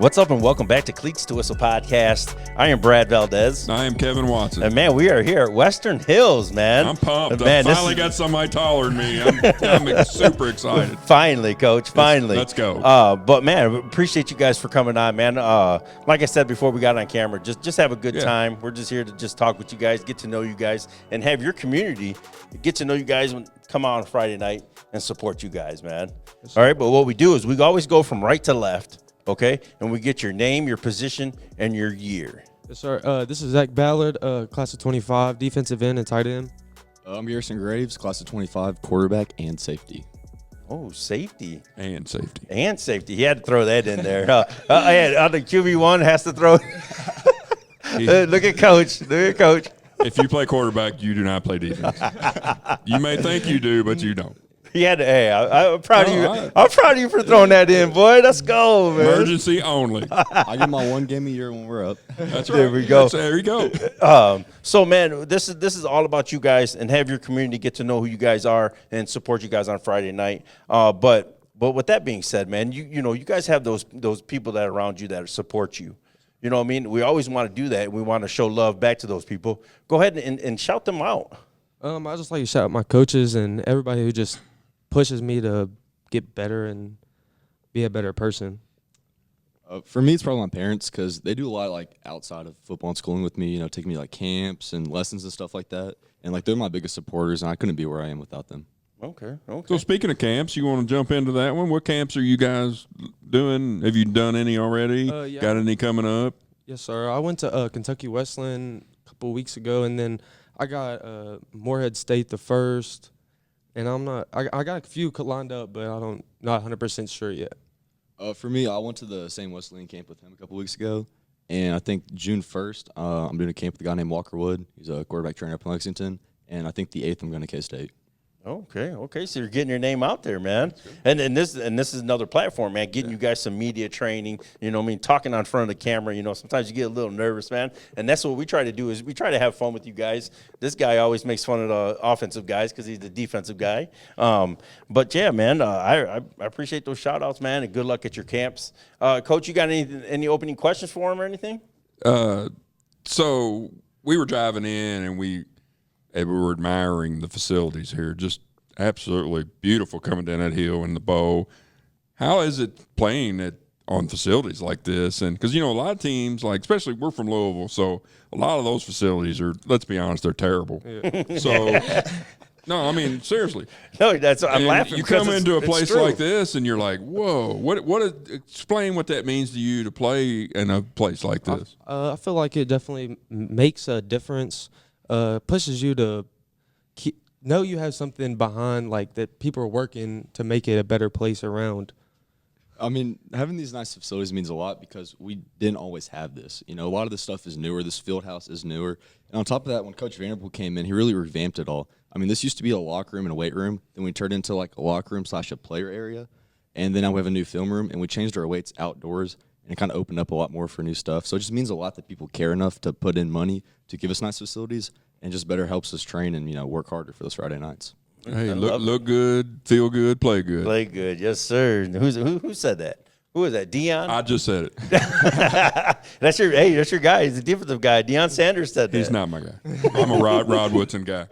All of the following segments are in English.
What's up and welcome back to Cleats to Whistle Podcast. I am Brad Valdez. I am Kevin Watson. And man, we are here at Western Hills, man. I'm pumped. Man, I finally got somebody taller than me. I'm super excited. Finally, Coach, finally. Let's go. But man, appreciate you guys for coming on, man. Like I said before we got on camera, just have a good time. We're just here to just talk with you guys, get to know you guys, and have your community get to know you guys when come out on Friday night and support you guys, man. Yes, all right, but what we do is we always go from right to left. Okay, and we get your name, your position, and your year. Yes, sir. This is Zach Ballard, class of 25, defensive end and tight end. I'm Garrison Graves, class of 25, quarterback and safety. Oh, safety. And safety. And safety. He had to throw that in there. The QB1 has to throw. Look at Coach. Look at Coach. If you play quarterback, you do not play defense. You may think you do, but you don't. He had to. Hey, I'm proud of you. I'm proud of you for throwing that in, boy. Let's go, man. Emergency only. I get my one game a year when we're up. That's right. There we go. There you go. So, man, this is all about you guys and have your community get to know who you guys are and support you guys on Friday night. But with that being said, man, you know you guys have those people that are around you that support you. You know what I mean? We always want to do that. We want to show love back to those people. Go ahead and shout them out. I just like to shout out my coaches and everybody who just pushes me to get better and be a better person. For me, it's probably my parents because they do a lot like outside of football and schooling with me. You know, taking me like camps and lessons and stuff like that. And like they're my biggest supporters, and I couldn't be where I am without them. Okay. So speaking of camps, you want to jump into that one? What camps are you guys doing? Have you done any already? Yeah. Got any coming up? Yes, sir. I went to Kentucky Westland a couple of weeks ago, and then I got Morehead State the first. And I got a few lined up, but not 100% sure yet. For me, I went to the same Wesleyan camp with him a couple weeks ago. And I think June 1st, I'm doing a camp with a guy named Walker Wood. He's a quarterback trainer up in Lexington. And I think the 8th, I'm going to K-State. Okay. So you're getting your name out there, man. And this is another platform, man. Getting you guys some media training. You know what I mean? Talking on front of the camera. You know, sometimes you get a little nervous, man. And that's what we try to do is we try to have fun with you guys. This guy always makes fun of the offensive guys because he's the defensive guy. But yeah, man, I appreciate those shout outs, man. And good luck at your camps. Coach, you got any opening questions for him or anything? So we were driving in and we were admiring the facilities here. Just absolutely beautiful coming down that hill in the bowl. How is it playing on facilities like this? And because, you know, a lot of teams, like especially we're from Louisville, so a lot of those facilities are, let's be honest, they're terrible. Yeah. So, no, I mean, seriously. No, I'm laughing. You come into a place like this and you're like, whoa, explain what that means to you to play in a place like this. I feel like it definitely makes a difference. Pushes you to know you have something behind, like that people are working to make it a better place around. I mean, having these nice facilities means a lot because we didn't always have this. You know, a lot of this stuff is newer. This field house is newer. And on top of that, when Coach Vanderbilt came in, he really revamped it all. I mean, this used to be a locker room and a weight room. Then we turned into like a locker room / a player area. And then now we have a new film room, and we changed our weights outdoors. And it kind of opened up a lot more for new stuff. So it just means a lot that people care enough to put in money to give us nice facilities and just better helps us train and, you know, work harder for those Friday nights. Hey, look good, feel good, play good. Play good, yes, sir. Who said that? Who was that? Dion? I just said it. That's your guy. He's a defensive guy. Deion Sanders said that. He's not my guy. I'm a Rod Woodson guy.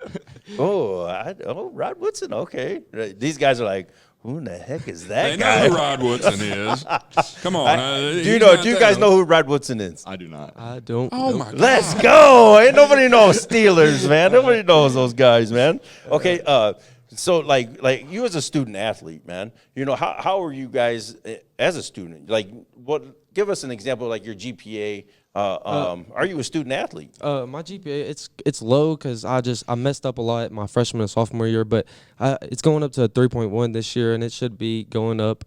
Rod Woodson, okay. These guys are like, who in the heck is that they guy? They know who Rod Woodson is. Come on. Do you guys know who Rod Woodson is? I do not. I don't. Oh, my God. Let's go. Ain't nobody knows Steelers, man. Nobody knows those guys, man. Okay, so like you as a student athlete, man, you know, how are you guys as a student? Like, give us an example of like your GPA. Are you a student athlete? My GPA it's low because I messed up a lot my freshman and sophomore year, but it's going up to a 3.1 this year, and it should be going up.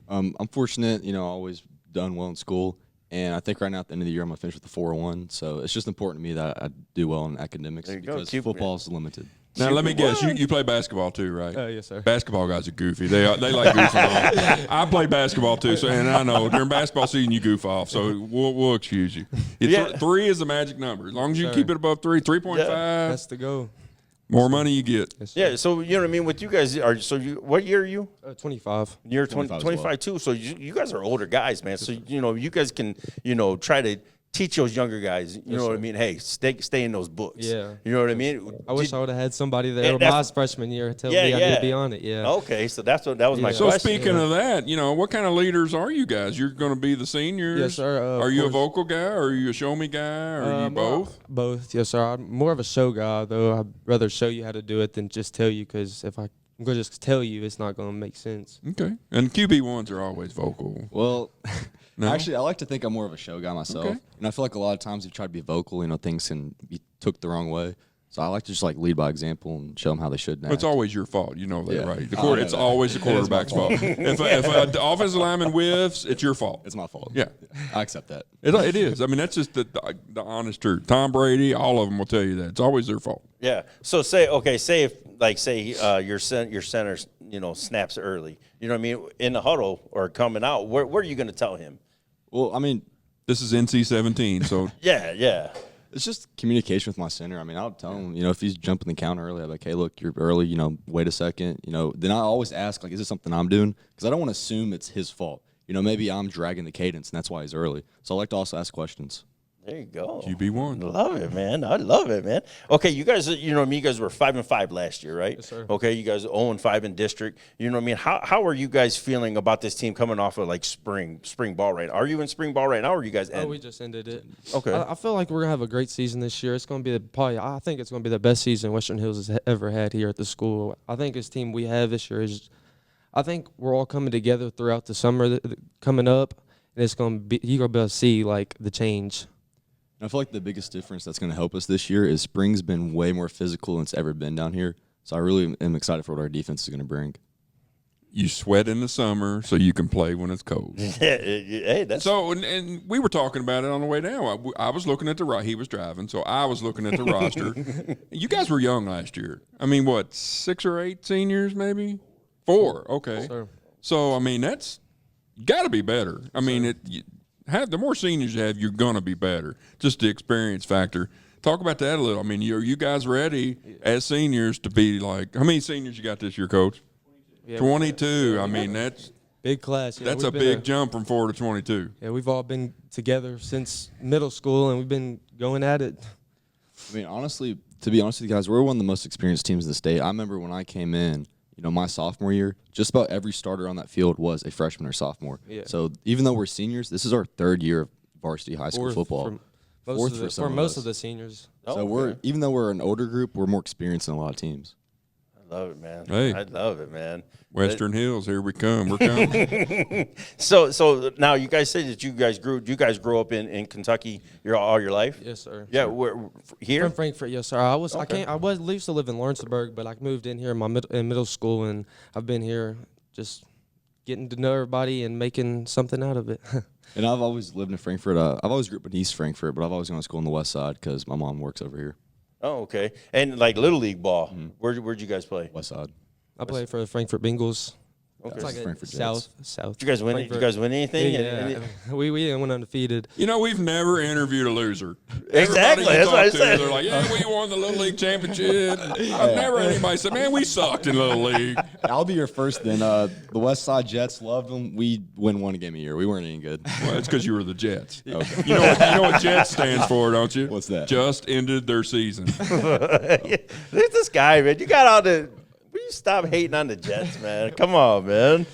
I'm fortunate, you know, I always done well in school, and I think right now at the end of the year I'm gonna finish with a 4.1. So it's just important to me that I do well in academics because football is limited. Now, let me guess. You play basketball too, right? Yes, sir. Basketball guys are goofy. They like goofing off. I play basketball too, so and I know during basketball season you goof off, so we'll excuse you. 3 is the magic number. As long as you keep it above 3, 3.5. That's the goal. More money you get. Yeah, so you know what I mean. With you guys, what year are you? 25. You're 25 as 25 well. too. So you guys are older guys, man. So you guys can try to teach those younger guys. You know what I mean? Hey, stay in those books. Yeah. You know what I mean? I wish I would have had somebody there my that's- freshman year tell Yeah, me I yeah. need to be on it. Yeah. Okay, so that was my Yeah. So question. speaking of that, what kind of leaders are you guys? You're going to be the seniors. Yes, sir. Are you a course. vocal guy? Or are you a show me guy? Or are you both? Both, yes, sir. I'm more of a show guy, though. I'd rather show you how to do it than just tell you, because if I'm going to just tell you, it's not going to make sense. Okay. And QB1s are always vocal. Well, No? actually, I like to think I'm more of a show guy myself. Okay. And I feel like a lot of times if you try to be vocal, things can be took the wrong way. So I like to just lead by example and show them how they should act. It's always your fault. You know that, Yeah. right? I know It's that. always the quarterback's fault. If an offensive lineman whiffs, it's your fault. It's my fault. Yeah. I accept that. It is. I mean, that's just the honest truth. Tom Brady, all of them will tell you that. It's always their fault. Yeah. So say if your center snaps early. You know what I mean? In the huddle or coming out, what are you going to tell him? Well, I mean, This is NC-17, so Yeah. it's just communication with my center. I mean, I'll tell him, if he's jumping the count early, I'm like, hey, look, you're early, wait a second. Then I always ask, is this something I'm doing? Because I don't want to assume it's his fault. Maybe I'm dragging the cadence, and that's why he's early. So I like to also ask questions. There you go. QB1. Love it, man. I love it, man. Okay, you guys, you guys were 5-5 last year, right? Yes, sir. Okay, you guys 0-5 in district. You know what I mean? How are you guys feeling about this team coming off of spring ball right now? Are you in spring ball right now, or are you guys Oh, end? we just ended it. Okay. I feel like we're going to have a great season this year. It's going to be I think it's going to be the best season Western Hills has ever had here at the school. I think this team we have this year I think we're all coming together throughout the summer coming up, and it's going to be, you're going to be able to see, the change. And I feel like the biggest difference that's going to help us this year is spring's been way more physical than it's ever been down here. So I really am excited for what our defense is going to bring. You sweat in the summer so you can play when it's cold. Hey, that's So, and we were talking about it on the way down. I was looking at he was driving, so I was looking at the roster. You guys were young last year. I mean, what, 6 or 8 seniors maybe? 4, okay. Sir. So, I mean, that's got to be better. I mean, the more seniors you have, you're going to be better. Just the experience factor. Talk about that a little. I mean, are you guys ready as seniors to be how many seniors you got this year, Coach? Yeah, 22. I mean, that's big class. a big jump from 4 to 22. Yeah, we've all been together since middle school, and we've been going at it. I mean, honestly, to be honest with you guys, we're one of the most experienced teams in the state. I remember when I came in, my sophomore year, just about every starter on that field was a freshman or sophomore. Yeah. So even though we're seniors, this is our 3rd year of varsity high school football. Fourth for some for of most us. of the seniors. So even though we're an older group, we're more experienced than a lot of teams. I love it, man. Hey. I love it, man. Western Hills, here we come. We're coming. So now you guys say that you guys grew up in Kentucky all your life? Yes, sir. Yeah, here? From Frankfurt, yes, sir. I used to live in Lawrenceburg, but I moved in here in middle school, and I've been here just getting to know everybody and making something out of it. And I've always lived in Frankfurt. I've always grew up in East Frankfurt, but I've always gone to school on the west side because my mom works over here. Oh, okay. And Little League ball, where'd you guys play? West side. I play for the Frankfurt Bengals. Okay. It's like a Frankfurt Jets. south. Did you guys win? Did you guys win anything? Yeah, we went undefeated. We've never interviewed a loser. Exactly, Everybody you that's what I talk to, said. They're like, yeah, we won the Little League championship. I've never had anybody say, man, we sucked in Little League. I'll be your first then. The West Side Jets loved them. We win 1 game a year. We weren't any good. Well, it's because you were the Jets. Okay. You know what Jets stands for, don't you? What's that? Just ended their season. There's this guy, man. You got all the. Will you stop hating on the Jets, man? Come on, man.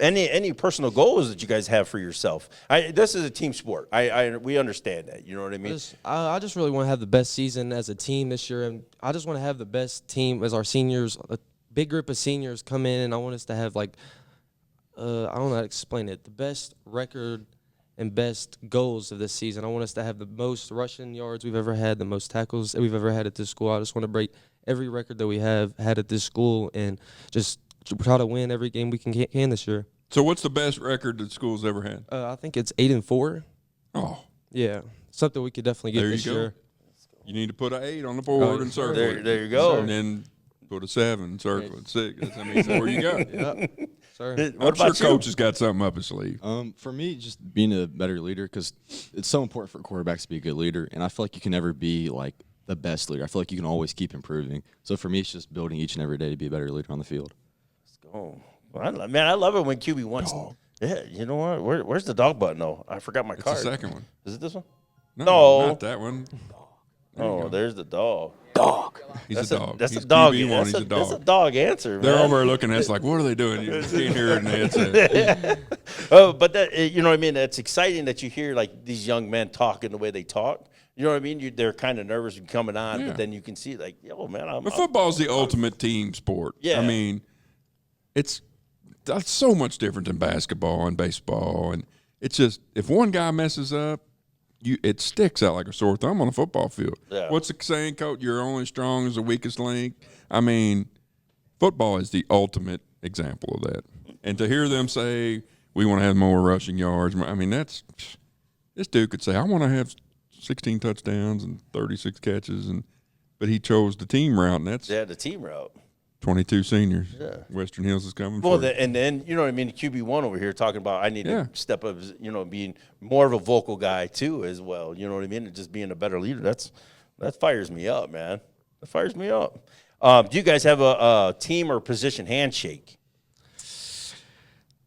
Any personal goals that you guys have for yourself? This is a team sport. We understand that. You know what I mean? I just really want to have the best season as a team this year, and I just want to have the best team as our seniors. A big group of seniors come in, and I want us to have I don't know how to explain it. The best record and best goals of this season. I want us to have the most rushing yards we've ever had, the most tackles that we've ever had at this school. I just want to break every record that we have had at this school and just try to win every game we can this year. So what's the best record that school's ever had? I think it's 8-4. Oh, Yeah, something we could definitely get there you this go. year. You need to put an 8 on the board and circle it. There you go. And then put a 7, circle it, 6. That's where you go. Yep. Sir. What I'm sure about you? Coach has got something up his sleeve. For me, just being a better leader, because it's so important for quarterbacks to be a good leader. And I feel like you can never be the best leader. I feel like you can always keep improving. So for me, it's just building each and every day to be a better leader on the field. Oh, man, I love it when QB1. Yeah, you know what? Where's the dog button, though? I forgot my card. It's the second one. Is it this one? No, not that one. Oh, there's the dog. He's a dog. That's He's a dog. QB1, That's he's a dog. That's a dog answer, man. They're over there looking at us like, what are they doing? You can't hear it in the headset. Oh, but that, you know what I mean? It's exciting that you hear like these young men talking the way they talk. You know what I mean? They're kind of nervous coming on, Yeah. but then you can see like, yo, man, But football's the ultimate team sport. Yeah. I mean, that's so much different than basketball and baseball. And it's just, if one guy messes up, it sticks out like a sore thumb on a football field. Yeah. What's the saying, Coach? You're only strong as the weakest link. I mean, football is the ultimate example of that. And to hear them say, we want to have more rushing yards, I mean, this dude could say, I want to have 16 touchdowns and 36 catches, but he chose the team route, and that's the team route. 22 seniors. Yeah. Western Hills is coming Well, for you. and then you know what I mean. The QB1 over here talking about I need Yeah. to step up, you know, being more of a vocal guy too as well. You know what I mean? And just being a better leader. That fires me up, man. That fires me up. Do you guys have a team or position handshake?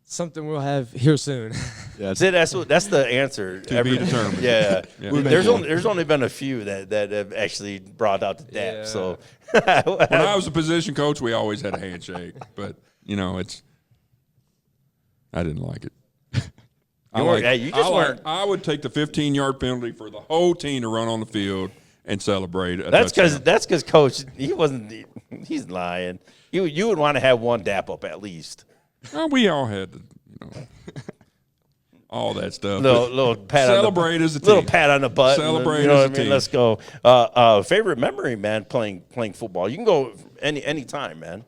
Something we'll have here soon. Yeah, See, that's the answer. To be determined. Yeah. Yeah. There's only been a few that have actually brought out the depth. Yeah. So When I was a position coach, we always had a handshake, but you know, I didn't like it. I would take the 15-yard penalty for the whole team to run on the field and celebrate. that's because Coach he's lying. You would want to have one dap up at least. Well, we all had to, all that stuff. Little pat celebrate on the, as a team. little pat on the butt. Celebrate you know as what a I mean? team. Let's go. Favorite memory, man, playing football. You can go any time, man.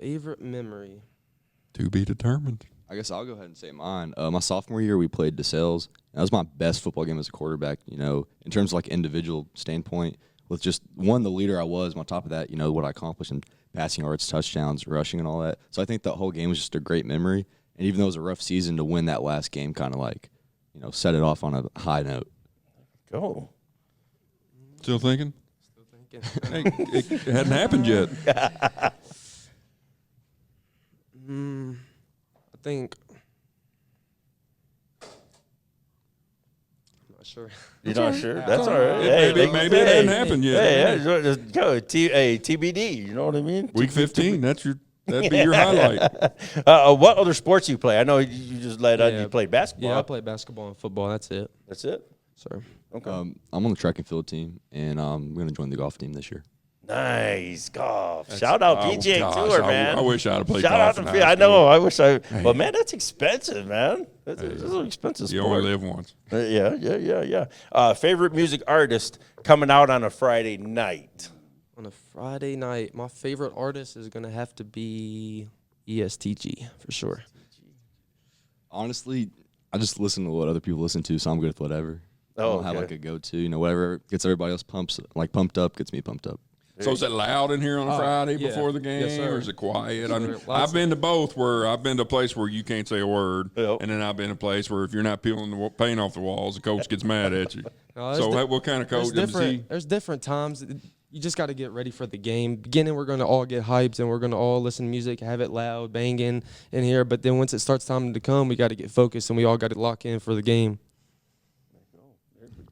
Favorite memory. To be determined. I guess I'll go ahead and say mine. My sophomore year, we played DeSales. That was my best football game as a quarterback, in terms of like individual standpoint. With just the leader I was, on top of that, what I accomplished in passing yards, touchdowns, rushing, and all that. So I think that whole game was just a great memory. And even though it was a rough season, to win that last game kind of like, set it off on a high note. Go. Still thinking? Still thinking. Hey, it hadn't happened yet. I think. I'm not sure. You're not sure? That's all right. Maybe it hadn't happened yet. Hey, just go. TBD. You know what I mean? Week 15. That'd be your highlight. What other sports you play? I know you just let out. You played basketball. Yeah, I played basketball and football. That's it. That's it. Sir. Okay. I'm on the track and field team, and I'm going to join the golf team this year. Nice golf. Shout out PGA Tour, man. I wish I'd have played Shout golf. out to I know. I wish I. But man, that's expensive, man. That's an expensive sport. You only live once. Yeah. Favorite music artist coming out on a Friday night. On a Friday night, my favorite artist is going to have to be ESTG for sure. Honestly, I just listen to what other people listen to, so I'm good with whatever. I don't have like a go-to, whatever gets everybody else pumped up, gets me pumped up. So is it loud in here on a Friday yeah. before the game, Yes, sir. or is it quiet? I mean, Lots I've been to both. Where I've been to a place where you can't say a word, Yep. and then I've been to a place where if you're not peeling the paint off the walls, the coach gets mad at you. No, So what kind of coach is he? There's different times. You just got to get ready for the game. Beginning, we're going to all get hyped, and we're going to all listen to music, have it loud, banging in here. But then once it starts time to come, we got to get focused, and we all got to lock in for the game.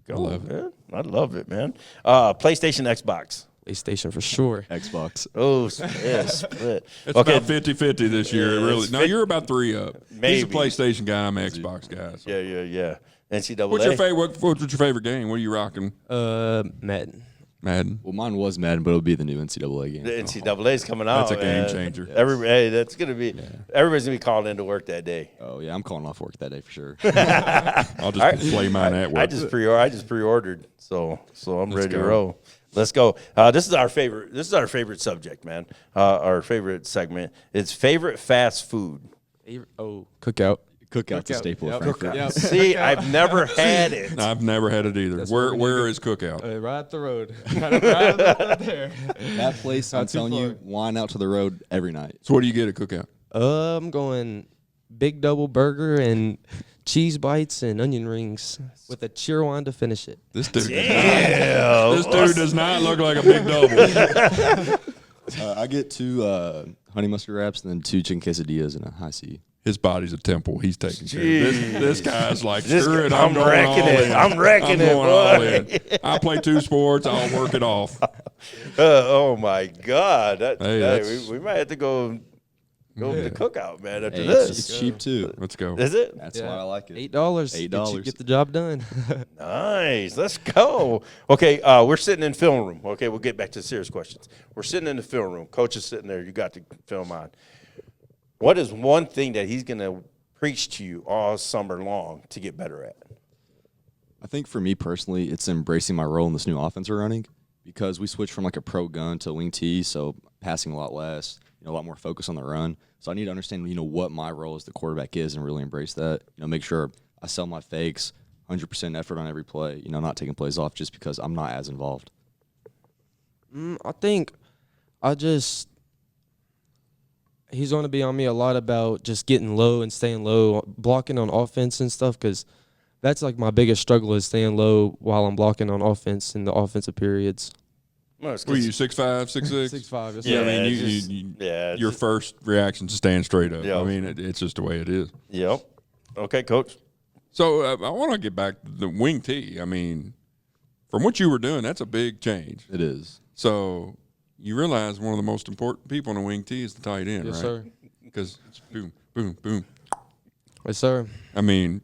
I love it. I love it, man. PlayStation, Xbox. PlayStation for sure. Xbox. Oh, yeah, split. It's about 50-50 this year. Yeah, Really? it's No, you're about 3 up. He's a Maybe. PlayStation guy. I'm an Xbox guy. So. Yeah. NCAA. What's your favorite? What's your favorite game? What are you rocking? Madden. Madden. Well, mine was Madden, but it'll be the new NCAA game. The NCAA's coming out. That's a game man. changer. That's gonna be. Everybody's gonna be calling into work that day. Oh, yeah, I'm calling off work that day for sure. I'll just play mine at work. I just pre-ordered, so I'm ready to go. roll. Let's go. This is our favorite. This is our favorite subject, man. Our favorite segment. It's favorite fast food. Cookout. Cookout's a staple of Yep. Frankfurt. Yep. See, I've never had it. I've never had it either. That's Where is Cookout? Right up the road. right up there. That place, I'm Not too telling you, far. wine out to the road every night. So what do you get at Cookout? I'm going big double burger and cheese bites and onion rings with a cheerwine to finish it. This dude, does not look like a big double. I get 2 honey mustard wraps and then 2 chicken quesadillas and a high C. His body's a temple. He's taking care of it. This guy's like, screw it. I'm wrecking it. I'm wrecking it, boy. I play 2 sports. I'll work it off. Oh my God! Hey, we might have to go to the cookout, man. After Hey, this, it's cheap too. Let's go. is it? That's why I like it. $8. $8. Get the job done. Nice. Let's go. Okay, we're sitting in film room. Okay, we'll get back to the serious questions. We're sitting in the film room. Coach is sitting there. You got the film on. What is one thing that he's going to preach to you all summer long to get better at? I think for me personally, it's embracing my role in this new offense we're running because we switched from like a pro gun to wing T, so passing a lot less, a lot more focus on the run. So I need to understand, what my role as the quarterback is and really embrace that. Make sure I sell my fakes, 100% effort on every play, not taking plays off just because I'm not as involved. I think he's going to be on me a lot about just getting low and staying low, blocking on offense and stuff, because that's like my biggest struggle is staying low while I'm blocking on offense in the offensive periods. Well, it's Were 'cause- you 6'5", 6'6"? 6'5", yes, Yeah, sir. I mean, it's just- your first reaction is to stand straight up. Yeah. I mean, it's just the way it is. Yep. Okay, Coach. So I want to get back to the wing T. I mean, from what you were doing, that's a big change. It is. So you realize one of the most important people in a wing T is the tight end, Yes, right? sir. Because it's boom, boom, boom. Yes, sir. I mean,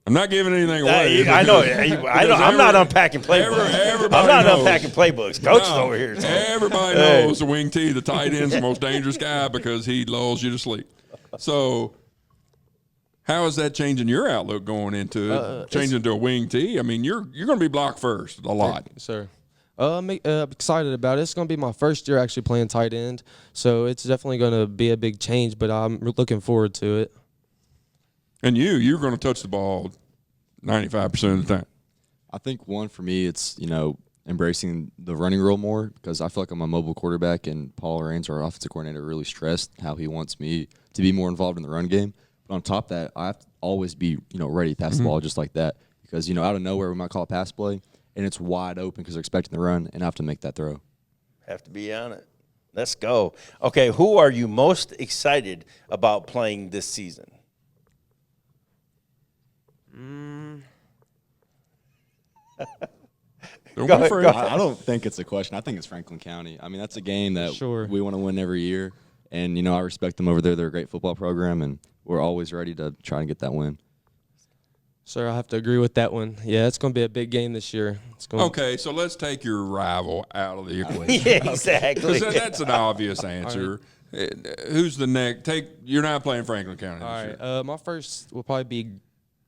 I'm not giving anything away. I know. because I'm not unpacking playbooks. everybody I'm not knows. unpacking playbooks. Coach is No, over here. So. Everybody knows the wing T, the tight end's the most dangerous guy because he lulls you to sleep. So how is that changing your outlook going into it, changing to a wing T? I mean, you're going to be blocked first a lot. Yes, sir. I'm excited about it. It's going to be my first year actually playing tight end, so it's definitely going to be a big change, but I'm looking forward to it. And you're going to touch the ball 95% of the time. I think one for me, it's, embracing the running role more because I feel like I'm a mobile quarterback and Paul Raines, our offensive coordinator, really stressed how he wants me to be more involved in the run game. But on top of that, I have to always be, ready to pass the ball just like that because, out of nowhere we might call a pass play and it's wide open because they're expecting the run and I have to make that throw. Have to be on it. Let's go. Okay, who are you most excited about playing this season? Don't Go be ahead, afraid. go I don't think it's a question. I think it's Franklin County. I mean, that's a game that Sure. we want to win every year. And, I respect them over there. They're a great football program, and we're always ready to try and get that win. Sir, I have to agree with that one. Yeah, it's going to be a big game this year. It's going Okay, so let's take your rival out of the equation. Yeah, exactly. Because that's an obvious answer. Who's the next? You're not playing Franklin County All this right. year. My first will probably be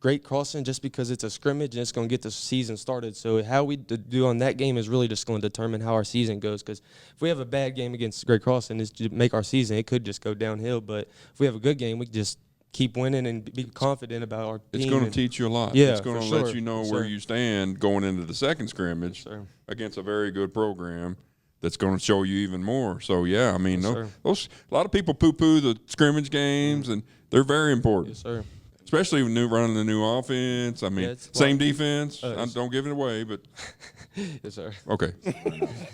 Great Crossing just because it's a scrimmage and it's going to get the season started. So how we do on that game is really just going to determine how our season goes. Because if we have a bad game against Great Crossing, it's to make our season, it could just go downhill. But if we have a good game, we can just keep winning and be confident about our team. It's going to teach you a lot. Yeah, it's going to for let sure. you know Yes, where sir. you stand going into the second scrimmage Sir. against a very good program that's going to show you even more. So, yeah, I mean, Yes, sir. those a lot of people poo-poo the scrimmage games, and they're very important. Yes, sir. Especially when running the new offense. I mean, Yeah, it's same like- defense. Yes. Don't give it away, but Yes, sir. okay.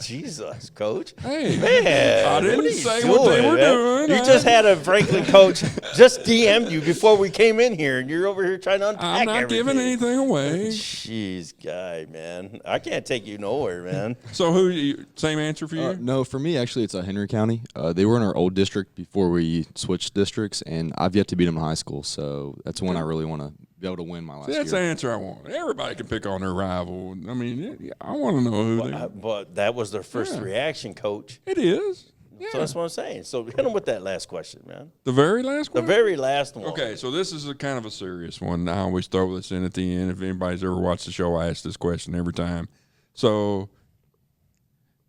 Jesus, Coach. Hey, Man, I didn't what are you say what they doing, were man? doing. You just had a Franklin coach just DM'd you before we came in here, and you're over here trying to unpack I'm not everything. giving anything away. Jeez, guy, man. I can't take you nowhere, man. So same answer for you? No, for me, actually, it's Henry County. They were in our old district before we switched districts, and I've yet to beat them in high school. So that's one I really want to be able to win my last See, that's year. the answer I want. Everybody can pick on their rival. I mean, I want to know who they But that was their first Yeah. reaction, Coach. It is. Yeah. So that's what I'm saying. So hit them with that last question, man. The very last The one? very last one. Okay, so this is a kind of a serious one. I always throw this in at the end. If anybody's ever watched the show, I ask this question every time. So,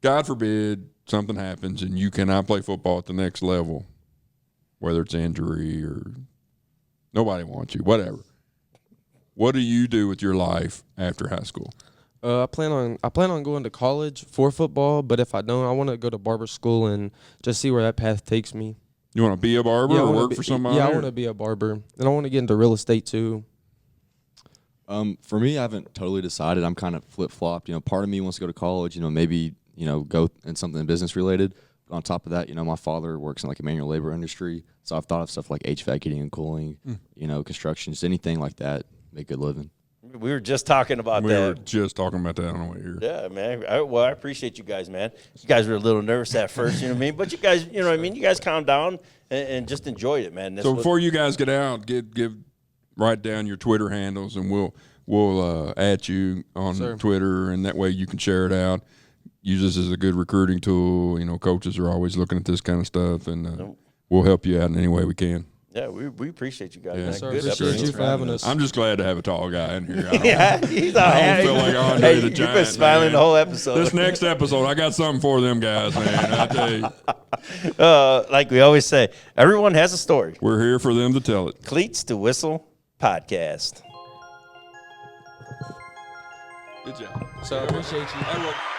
God forbid something happens and you cannot play football at the next level, whether it's injury or nobody wants you, whatever. What do you do with your life after high school? I plan on going to college for football, but if I don't, I want to go to barber school and just see where that path takes me. You want to be a barber I or wanna work be- for somebody? Yeah, I or- want to be a barber, and I want to get into real estate too. For me, I haven't totally decided. I'm kind of flip flopped. Part of me wants to go to college. Maybe go in something business related. But on top of that, my father works in like a manual labor industry, so I've thought of stuff like HVAC, heating and cooling, construction, just anything like that. Make a good living. We were just talking about We were that. just talking about that on the way here. Yeah, man. I appreciate you guys, man. You guys were a little nervous at first, you know what I mean? But you guys, you know what I mean? You guys calmed down and just enjoyed it, man. That's So what- before you guys get out, write down your Twitter handles, and we'll add you on Twitter, and that way you can share it out. Use this as a good recruiting tool. Coaches are always looking at this kind of stuff, and we'll help you out in any way we can. Yeah, we appreciate you guys, Yeah. man. Sir, Good appreciate episode. you for having us. I'm just glad to have a tall guy in here. Yeah, he's all I don't happy. feel like Andre the You've Giant, been smiling man. the whole episode. This next episode, I got something for them guys, man. I tell you, Like we always say, everyone has a story. we're here for them to tell it. Cleats to Whistle podcast. Good job. So I appreciate you. I will-